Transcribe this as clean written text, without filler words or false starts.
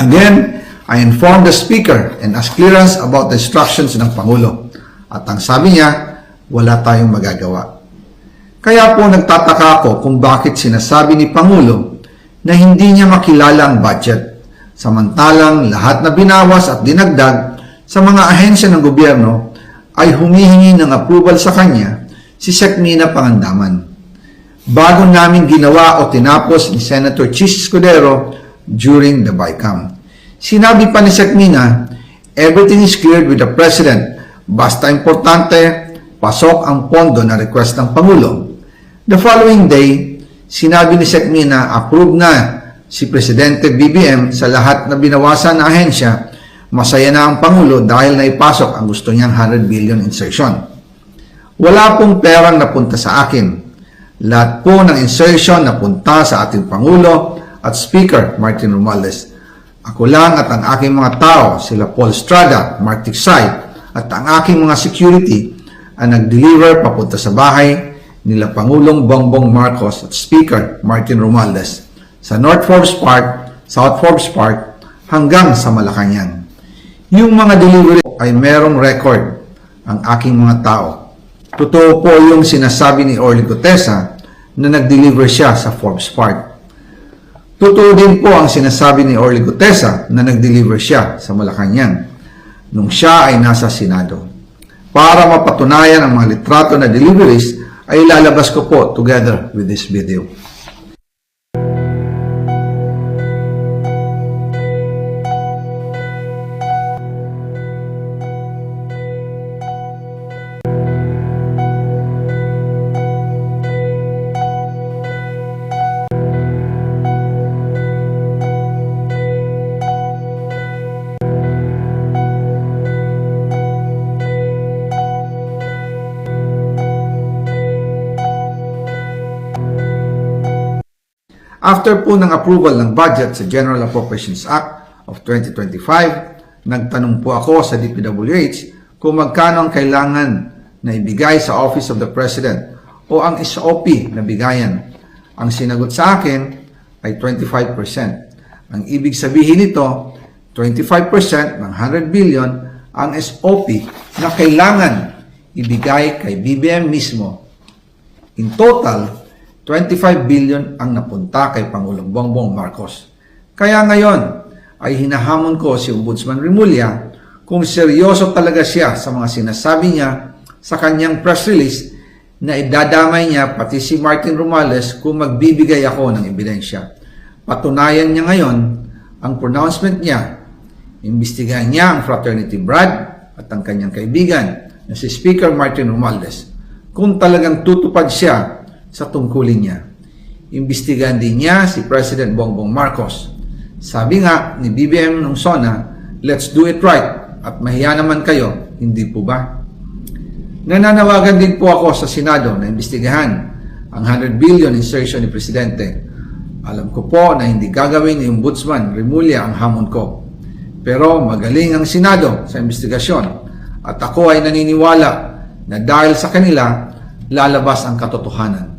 Again, I informed the Speaker and asked clearance about the instructions ng Pangulo. At ang sabi niya, wala tayong magagawa. Kaya po nagtataka ako kung bakit sinasabi ni Pangulo na hindi niya makilala ang budget, samantalang lahat na binawas at dinagdag sa mga ahensya ng gobyerno ay humihingi ng approval sa kanya si Sec. Mina Pangandaman. Bago namin ginawa o tinapos ni Senator Chis Escudero during the BICAM. Sinabi pa ni Sec. Mina, everything is cleared with the President, basta importante, pasok ang pondo na request ng Pangulo. The following day, sinabi ni Sec. Mina, approve na si Presidente BBM sa lahat na binawasan na ahensya. Masaya na ang Pangulo dahil naipasok ang gusto niyang 100 billion insertion. Wala pong perang napunta sa akin. Lahat po ng insertion napunta sa ating Pangulo at Speaker Martin Romualdez. Ako lang at ang aking mga tao, sila Paul Estrada, Mark Tiksay, at ang aking mga security ang nag-deliver papunta sa bahay nila Pangulong Bongbong Marcos at Speaker Martin Romualdez sa North Forbes Park, South Forbes Park hanggang sa Malacanang. Yung mga delivery ay merong record ang aking mga tao. Totoo po yung sinasabi ni Orly Gutesa na nag-deliver siya sa Forbes Park. Totoo din po ang sinasabi ni Orly Gutesa na nag-deliver siya sa Malacanang nung siya ay nasa Senado. Para mapatunayan ang mga litrato na deliveries ay ilalabas ko po together with this video. After po ng approval ng budget sa General Appropriations Act of 2025, nagtanong po ako sa DPWH kung magkano ang kailangan na ibigay sa Office of the President o ang SOP na bigayan. Ang sinagot sa akin ay 25%. Ang ibig sabihin nito, 25% ng 100 billion ang SOP na kailangan ibigay kay BBM mismo. In total, 25 billion ang napunta kay Pangulong Bongbong Marcos. Kaya ngayon ay hinahamon ko si Ombudsman Remulla kung seryoso talaga siya sa mga sinasabi niya sa kanyang press release na idadamay niya pati si Martin Romualdez kung magbibigay ako ng ebidensya. Patunayan niya ngayon ang pronouncement niya. Imbestigahan niya ang fraternity Brad at ang kanyang kaibigan na si Speaker Martin Romualdez kung talagang tutupad siya sa tungkulin niya. Imbestigahan din niya si President Bongbong Marcos. Sabi nga ni BBM nung SONA, let's do it right at mahiya naman kayo, hindi po ba? Nananawagan din po ako sa Senado na imbestigahan ang 100 billion insertion ni Presidente. Alam ko po na hindi gagawin ni Ombudsman Remulla ang hamon ko. Pero magaling ang Senado sa imbestigasyon at ako ay naniniwala na dahil sa kanila, lalabas ang katotohanan.